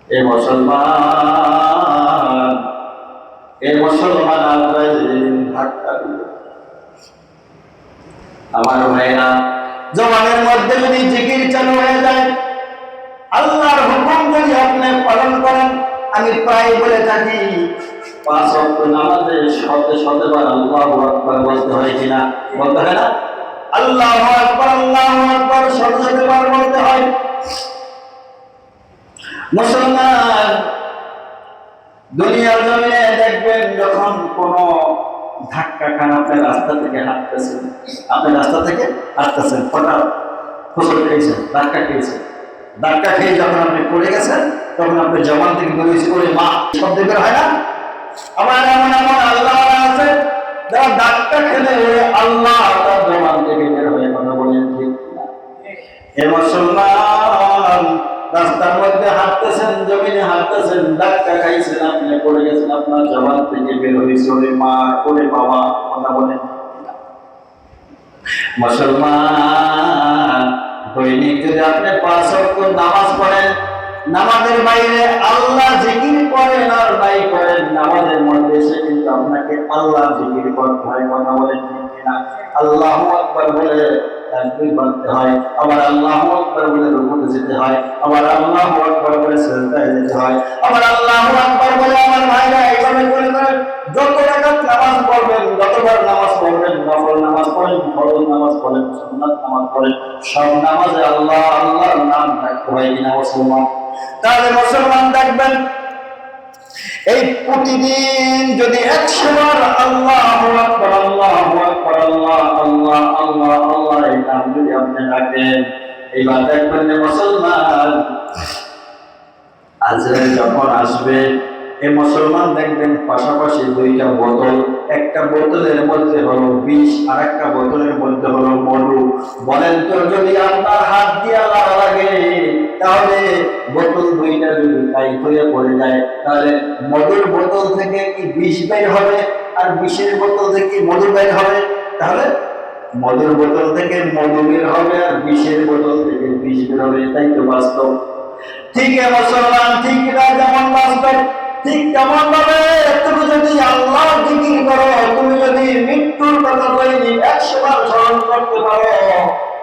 এ মুসলমান, এ মুসলমান, আজরাইল ধাক্কা দিল। আমার ভাইরা, জবানের মধ্যে যদি জিকির চালু হয়ে যায়, আল্লাহর হুকুম যদি আপনি পালন করেন, আমি প্রায় বলে থাকি 5 ওয়াক্ত নামাজে শতবার আল্লাহু আকবার বলতে হয় কিনা? বলতে হয় না? আল্লাহু আকবার, আল্লাহু আকবার শতবার বলতে হয়। মুসলমান, দুনিয়ার জমিনে দেখবেন যখন কোন ধাক্কা খান, আপনি রাস্তা থেকে হাঁটতেছেন, হঠাৎ ফসল খেয়েছেন, ধাক্কা খেয়েছেন, ধাক্কা খেয়ে যখন আপনি পড়ে গেছেন, তখন আপনি জবান থেকে বেরিয়েছে করে মা শব্দ বের হয় না? আমার এমন এমন আল্লাহ আছে যারা ধাক্কা খেলে আল্লাহ তার জবান থেকে বের হয়ে কথা বলেন, ঠিক না? হে মুসলমান, রাস্তার মধ্যে হাঁটতেছেন, জমিনে হাঁটতেছেন, ধাক্কা খাইছেন, আপনি পড়ে গেছেন, আপনার জবান থেকে বের হয়েছে ওরে মা, ওরে বাবা, কথা বলেন। মুসলমান, দৈনিক যদি আপনি 5 ওয়াক্ত নামাজ পড়েন, নামাজের বাইরে আল্লাহ জিকির করেন আর নাই করেন, নামাজের মধ্যে এসে কিন্তু আপনাকে আল্লাহ জিকির করতে হয়, কথা বলেন ঠিক কিনা? আল্লাহু আকবার বলে তাকবীর বাঁধতে হয়, আবার আল্লাহু আকবার বলে রুকুতে যেতে হয়, আবার আল্লাহু আকবার বলে সিজদায় যেতে হয়, আবার আল্লাহু আকবার বলে আমার ভাইরা এইভাবে করে করেন। যত রাকাত নামাজ পড়বেন, যতবার নামাজ পড়বেন, নফল নামাজ পড়েন, ফরজ নামাজ পড়েন, সুন্নাত নামাজ পড়েন, সব নামাজে আল্লাহ আল্লাহর নাম রাখতে হয় কিনা মুসলমান? তাহলে মুসলমান দেখবেন, এই প্রতিদিন যদি 100 বার আল্লাহু আকবার, আল্লাহু আকবার, আল্লাহ আল্লাহ আল্লাহ আল্লাহ এই নাম যদি আপনি ডাকেন, এইবার দেখবেন যে মুসলমান, আজরাইল যখন আসবে, এই মুসলমান দেখবেন পাশাপাশি 2টা বোতল, একটা বোতলের মধ্যে হলো বিষ আর একটা বোতলের মধ্যে হলো মধু। বলেন তো, যদি আপনার হাত দিয়ে লাগা লাগে, তাহলে বোতল 2টা যদি টাইট হয়ে পড়ে যায়, তাহলে মধুর বোতল থেকে কি বিষ বের হবে আর বিষের বোতল থেকে মধু বের হবে? তাহলে মধুর বোতল থেকে মধু বের হবে আর বিষের বোতল থেকে বিষ বের হবে। তাই তো বাস্তব। ঠিক মুসলমান, ঠিক যেমন বাস্তব, ঠিক তেমন ভাবে তুমি যদি আল্লাহ জিকির করো, তুমি যদি মৃত্যুর কথা বলি 100 বার স্মরণ করতে পারো,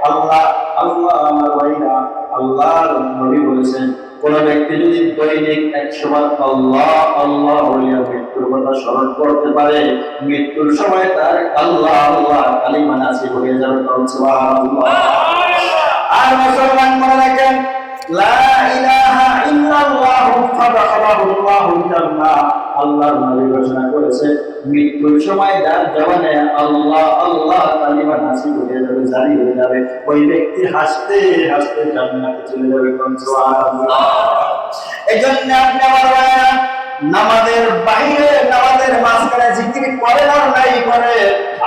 আল্লাহ আল্লাহ, আমার ভাইরা, আল্লাহর নবী বলেছেন, কোন ব্যক্তি যদি দৈনিক 100 বার আল্লাহ আল্লাহ বলিয়া মৃত্যুর কথা স্মরণ করতে পারে, মৃত্যুর সময় তার আল্লাহ আল্লাহ কালিমা নাসিব হয়ে যাবে। সুবহানাল্লাহ। আর মুসলমান মনে রাখেন, লা ইলাহা ইল্লাল্লাহু ফাদাখালাহুল্লাহুল জান্নাহ। আল্লাহর নবী ঘোষণা করেছে, মৃত্যুর সময় যার জবানে আল্লাহ আল্লাহ কালিমা নাসিব হয়ে যাবে, জারি হয়ে যাবে, ওই ব্যক্তি হাসতে হাসতে জান্নাতে চলে যাবে। সুবহানাল্লাহ। এজন্য আপনি আমার ভাইরা, নামাজের বাইরে, নামাজের মাঝখানে জিকির করেন আর নাই করে,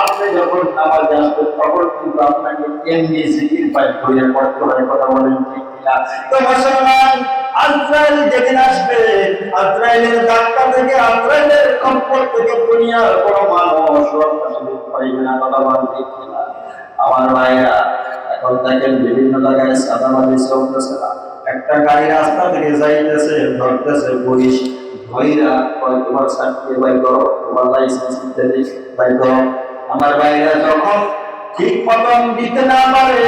আপনি যখন নামাজে আসবেন তখন কিন্তু আপনাকে এমনি জিকির পাঠ করে পড়তে হয়, কথা বলেন ঠিক কিনা? তো মুসলমান, আজরাইল যেদিন আসবে, আজরাইলের ধাক্কা থেকে, আজরাইলের কম্পন থেকে দুনিয়ার কোনো মানুষ পাইবে না, কথা বলেন ঠিক কিনা? আমার ভাইরা, এখন দেখেন বিভিন্ন জায়গায় সাদাবাজি চলতেছে না। একটা গাড়ি রাস্তা থেকে যাইতেছে, ধরতেছে পুলিশ, ভাইরা কয় তোমার সার্টিফিকেট বাই করো, তোমার লাইসেন্স ইত্যাদি বাই করো। আমার ভাইরা যখন ঠিক মতন দিতে না পারে,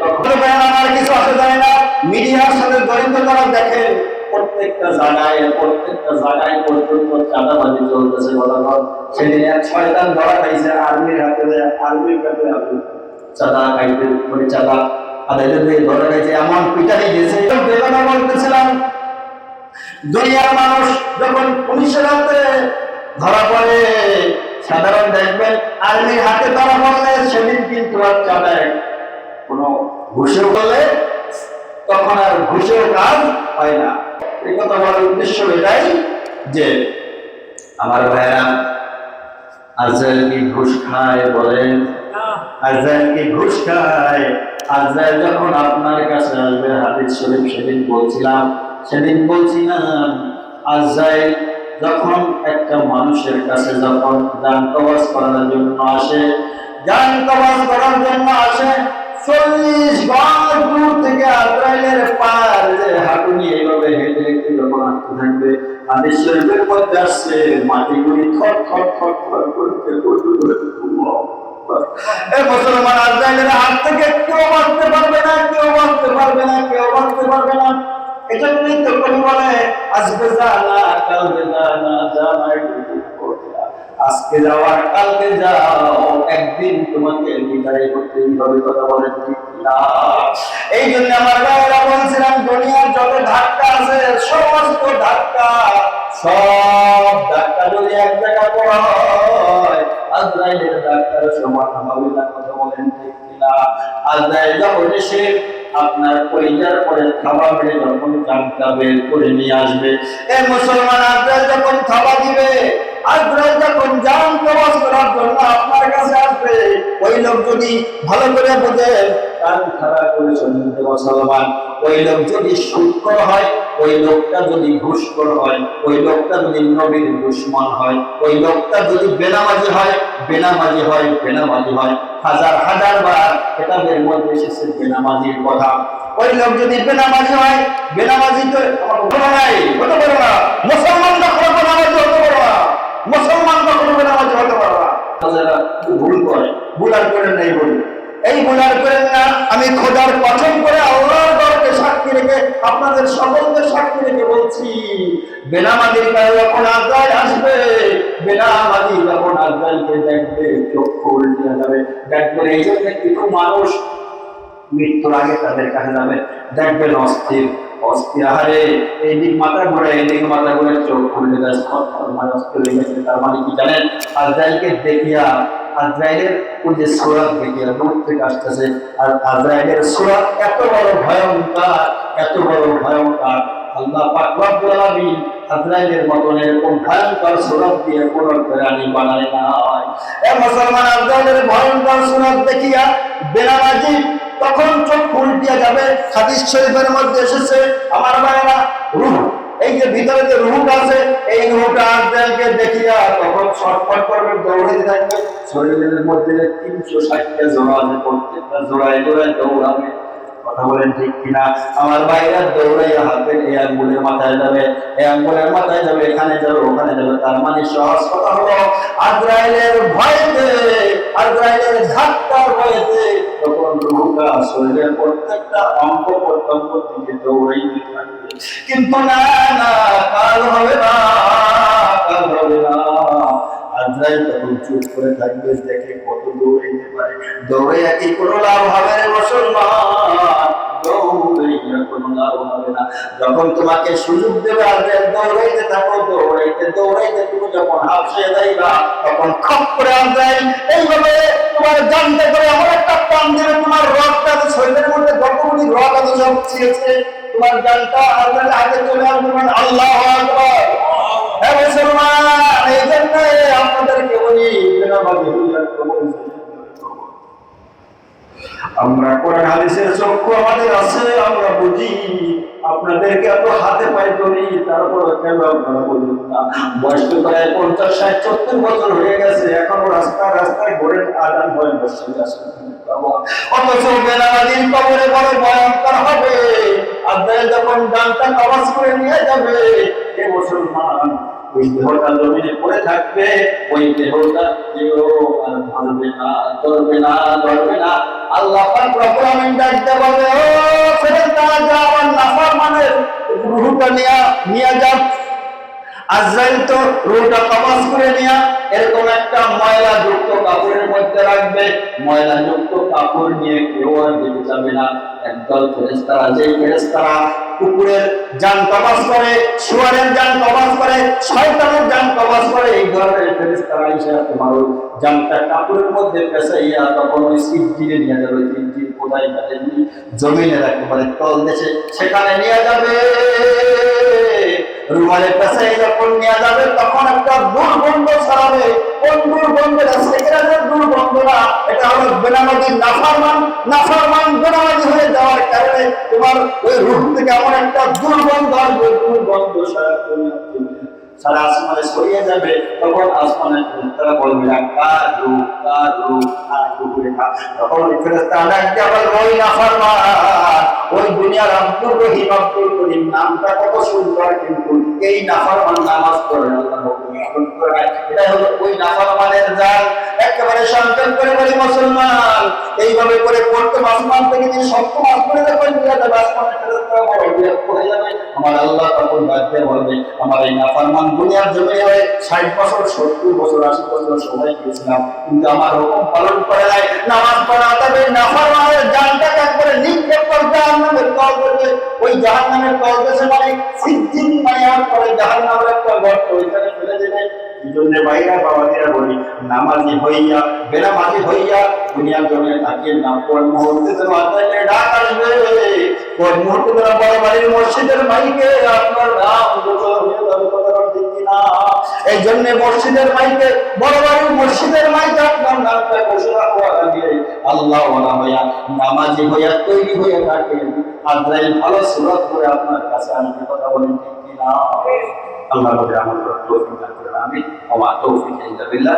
তখন আমার কিছু আসে যায় না। মিডিয়ার সাথে জড়িত যারা দেখে, প্রত্যেকটা জায়গায় পর্যন্ত চাঁদাবাজি চলতেছে। বলার সেদিন এক শয়তান ধরা খাইছে আর্মির হাতে, আর্মির কাছে চাঁদা খাইতে, মানে চাঁদা আদায়দের দিয়ে ধরা খাইছে, এমন পিটানি দিয়েছে। বেদনা বলতেছিলাম, দুনিয়ার মানুষ যখন পুলিশের হাতে ধরা পড়ে, সাধারণ দেখবেন আর্মির হাতে ধরা পড়লে সেদিন কিন্তু আর চাঁদায় কোনো ঘুষেও বলে, তখন আর ঘুষেও কাজ হয় না। এই কথা বলার উদ্দেশ্য এটাই যে, আমার ভাইরা, আজরাইল কি ঘুষ খায়? বলেন, আজরাইল কি ঘুষ খায়? আজরাইল যখন আপনার কাছে আসবে, হাদিস শরীফ সেদিন বলছিলাম, আজরাইল যখন একটা মানুষের কাছে যখন জান কবজ করার জন্য আসে, 40 গজ দূর থেকে আজরাইলের পায়ের যে হাঁটুনি এইভাবে হেঁটে যখন আসতে থাকবে, হাদিস শরীফের মধ্যে আসছে মাটিগুলি থর থর থর থর করতে করতে মুসলমান আজরাইলের হাত থেকে কেউ বাঁচতে পারবে না, কেউ বাঁচতে পারবে না, কেউ বাঁচতে পারবে না। এজন্যই তো কবি বলে আজকে জানা কালকে জানা, জানাই আজকে যাওয়া কালকে যাও, একদিন তোমাকে বিদায় করতেই হবে। কথা বলেন ঠিক না? এই জন্য আমার ভাইরা বলছিলাম দুনিয়ার যত ধাক্কা আছে সমস্ত ধাক্কা, সব ধাক্কা যদি এক জায়গায় পড়া হয় আজরাইলের ধাক্কার সমান হবে না। কথা বলেন ঠিক না? আজরাইল যখন এসে আপনার পরিবার পরে থাবা মেরে যখন জানটা বের করে নিয়ে আসবে, এই মুসলমান আজরাইল যখন থাবা দিবে, আজরাইল যখন জান কবজ করার জন্য আপনার কাছে আসবে, ওই লোক যদি ভালো করে বোঝেন, কান খাড়া করে শুনতে মুসলমান, ওই লোক যদি সুদখোর হয়, ওই লোকটা যদি ঘুষখোর হয়, ওই লোকটা যদি নবীর দুশমন হয়, ওই লোকটা যদি বেনামাজি হয়, বেনামাজি হয়, বেনামাজি হয়, হাজার হাজার বার কিতাবের মধ্যে এসেছে বেনামাজির কথা। ওই লোক যদি বেনামাজি হয়, বেনামাজি তো নাই হতে পারে না, মুসলমান কখনো বেনামাজি হতে পারে না, মুসলমান কখনো বেনামাজি হতে পারে না। যারা ভুল করে, ভুল আর করেন নাই বলি, এই ভুল আর করেন না। আমি খোদার কসম করে আল্লাহর ঘরকে সাক্ষী রেখে আপনাদের সকলকে সাক্ষী রেখে বলছি, বেনামাজির গায়ে যখন আজরাইল আসবে, বেনামাজি যখন আজরাইলকে দেখবে চক্ষু উল্টে যাবে। দেখবেন এই জন্য কিছু মানুষ মৃত্যুর আগে তাদের কাছে যাবে, দেখবেন অস্থির অস্থির, আহারে এইদিক মাথা ঘুরে এইদিক মাথা ঘুরে চোখ খুলে যায়, মানে অস্থির হয়ে গেছে। তার মানে কি জানেন? আজরাইলকে দেখিয়া, আজরাইলের ওই যে সূরাত দেখিয়া দূর থেকে আসতেছে, আর আজরাইলের সূরাত এত বড় ভয়ঙ্কর, এত বড় ভয়ঙ্কর, আল্লাহ পাক রব্বুল আলামিন আজরাইলের মতন এরকম ভয়ঙ্কর সূরাত দিয়ে কোন প্রাণী বানায় নাই। এ মুসলমান, আজরাইলের ভয়ঙ্কর সূরাত দেখিয়া বেনামাজি তখন চোখ উল্টিয়া যাবে। হাদিস শরীফের মধ্যে এসেছে আমার ভাইরা, রূহ, এই যে ভিতরে যে রূহটা আছে, এই রূহটা আজরাইলকে দেখিয়া তখন ছটফট করবে, দৌড়াতে থাকবে। শরীরের মধ্যে 360টা জোড়া আছে, প্রত্যেকটা জোড়ায় জোড়ায় দৌড়াবে। কথা বলেন ঠিক কিনা? আমার ভাইরা দৌড়াইয়া হাতে এই আঙ্গুলের মাথায় যাবে, এই আঙ্গুলের মাথায় যাবে, এখানে যাবে, ওখানে যাবে। তার মানে সহজ কথা হলো আজরাইলের ভয়তে, আজরাইলের ধাক্কার ভয়তে তখন রূহটা শরীরের প্রত্যেকটা অঙ্গ প্রত্যঙ্গ দিকে দৌড়াইতে থাকবে। কিন্তু না না, কাল হবে না, কাল হবে না। আজরাইল তখন চুপ করে থাকবে, দেখে কত দৌড়াইতে পারে। দৌড়াইয়া কি কোনো লাভ হবে রে মুসলমান? দৌড়াইয়া কোনো লাভ হবে না। যখন তোমাকে সুযোগ দেবে আজরাইল, দৌড়াইতে থাকো, দৌড়াইতে দৌড়াইতে তুমি যখন হাঁপিয়ে যাইবা, তখন খপ করে আজরাইল এইভাবে তোমার জানতে করে এমন একটা টান দেবে, তোমার রক্তটা শরীরের মধ্যে যতগুলি রক্ত আছে সব ছিঁড়েছে, তোমার জানটা আজরাইল আগে চলে আসবে। আল্লাহু আকবার। হে মুসলমান, এই জন্য আপনাদেরকে বলি, বেনামাজি হইয়া কবরে আমরা কোরআন হাদিসের চক্ষু আমাদের আছে, আমরা বুঝি। আপনাদেরকে এত হাতে পায়ে ধরি, তারপর কেন আপনারা বলুন না? বয়স তো প্রায় 50, 60, 70 বছর হয়ে গেছে, এখনো রাস্তায় রাস্তায় ঘোরেন, আজান হয়ে বসে আছে। অথচ বেনামাজির কবরে বড় ভয়ঙ্কর হবে। আজরাইল যখন জানটা কবজ করে নিয়ে যাবে, এ মুসলমান, ওই দেহটা জমিনে পড়ে থাকবে, ওই দেহটা কেউ আর ধরবে না, ধরবে না, ধরবে না। আল্লাহ পাক রব্বুল আলামিন ডাকতে বলে, ও ফেরেশতারা, যাও আমার নাফরমানের রূহটা নিয়ে যাও। আজরাইল তো রূহটা কবজ করে নিয়ে এরকম একটা ময়লা যুক্ত কাপড়ের মধ্যে রাখবে। ময়লা যুক্ত কাপড় নিয়ে কেউ আর দিতে যাবে না। একদল ফেরেশতারা, যে ফেরেশতারা কুকুরের জান কবজ করে, শুয়োরের জান কবজ করে, শয়তানের জান কবজ করে, এই ধরনের ফেরেশতারা এসে তোমার ওই জানটা কাপড়ের মধ্যে পেঁচাইয়া তখন ওই সিজিনে নিয়ে যাবে। সিজিন কোথায় কাটেনি, জমিনের একেবারে তল দেশে, সেখানে নিয়ে যাবে। রুমালের কাছে যখন নিয়ে যাবে, তখন একটা দুর্গন্ধ ছড়াবে। কোন দুর্গন্ধটা? সেখানে দুর্গন্ধ না, এটা হলো বেনামাজি নাফরমান বেনামাজি হয়ে যাওয়ার কারণে তোমার ওই রূহ থেকে এমন একটা দুর্গন্ধ আসবে, দুর্গন্ধ সারা দুনিয়া সারা আসমানে ছড়িয়ে যাবে, তখন আসমানের ফেরেশতারা বলবে কারু কারু কারু করে না। তখন ওই ফেরেশতারা ডাক দিয়ে আবার ওই নাফরমান, ওই দুনিয়ার আব্দুর রহিম আব্দুল করিম নামটা কত সুন্দর, কিন্তু এই নাফরমান নামাজ পড়ে আল্লাহ হুকুম করে না। এটা হলো ওই নাফরমানের জাল। একেবারে সন্তান করে বলি মুসলমান, এইভাবে করে পড়তে আসমান থেকে যে সপ্তম আসমানে যখন নিয়ে যাবে, আসমানের ফেরেশতারা বড় বিরক্ত হয়ে যাবে। আমার আল্লাহ তখন বাধ্য বলবে, আমার এই নাফরমান দুনিয়ার জমিনে হয়ে 60 বছর 70 বছর 80 বছর সময় দিয়েছিলাম, কিন্তু আমার হুকুম পালন করে নাই, নামাজ পড়া। তবে নাফরমানের জানটাকে একবারে নিক্ষেপ করে জাহান্নামের তল করবে। ওই জাহান্নামের তল দেশে মানে সিজ্জিন মায়ার পরে জাহান্নামের একটা গর্ত, ওইখানে ফেলে দেবে। এই জন্য ভাইরা বাবাজিরা বলি, নামাজি হইয়া বেনামাজি হইয়া দুনিয়ার জমিনে তাকিয়ে না, কোন মুহূর্তে যেন আল্লাহর ডাক আসবে, কোন মুহূর্তে যেন বড় বাড়ির মসজিদের মাইকে আপনার নাম গোচর হয়ে যাবে। কথা ঠিক কিনা? এই জন্য মসজিদের মাইকে, বড় বাড়ির মসজিদের মাইকে আপনার নামটা ঘোষণা হওয়ার আগে আল্লাহ ওয়ালা হইয়া নামাজি হইয়া তৈরি হয়ে থাকেন, আজরাইল ভালো সুরত করে আপনার কাছে আসবে। কথা বলেন ঠিক কিনা? আল্লাহ আমাদের তৌফিক দান করেন। আমিন। ওয়া মা তৌফিক ইল্লা বিল্লাহ।